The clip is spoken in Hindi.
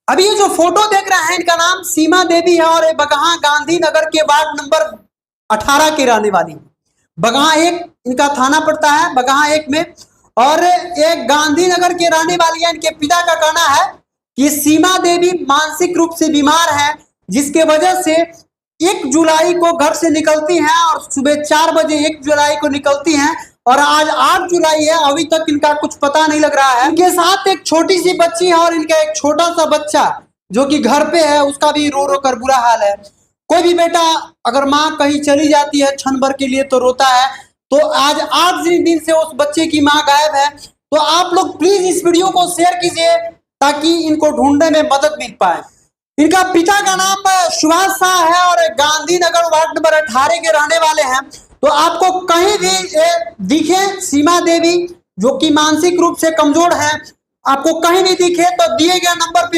अभी ये जो फोटो देख रहे हैं इनका नाम सीमा देवी है और बगहा गांधीनगर के वार्ड नंबर 18 की रहने वाली। बगहा एक इनका थाना पड़ता है, बगहा एक में, और एक गांधीनगर के रहने वाली है। इनके पिता का कहना है कि सीमा देवी मानसिक रूप से बीमार है, जिसके वजह से 1 जुलाई को घर से निकलती हैं और सुबह 4 बजे 1 जुलाई को निकलती हैं और आज 8 जुलाई है, अभी तक इनका कुछ पता नहीं लग रहा है। इनके साथ एक छोटी सी बच्ची है और इनका एक छोटा सा बच्चा जो कि घर पे है, उसका भी रो रो कर बुरा हाल है। कोई भी बेटा अगर माँ कहीं चली जाती है क्षण भर के लिए तो रोता है, तो आज 8 दिन से उस बच्चे की माँ गायब है। तो आप लोग प्लीज इस वीडियो को शेयर कीजिए ताकि इनको ढूंढने में मदद मिल पाए। इनका पिता का नाम सुभाष शाह है और गांधीनगर वार्ड नंबर 18 के रहने वाले हैं। तो आपको कहीं भी दिखे सीमा देवी जो कि मानसिक रूप से कमजोर है, आपको कहीं भी दिखे तो दिए गए नंबर पे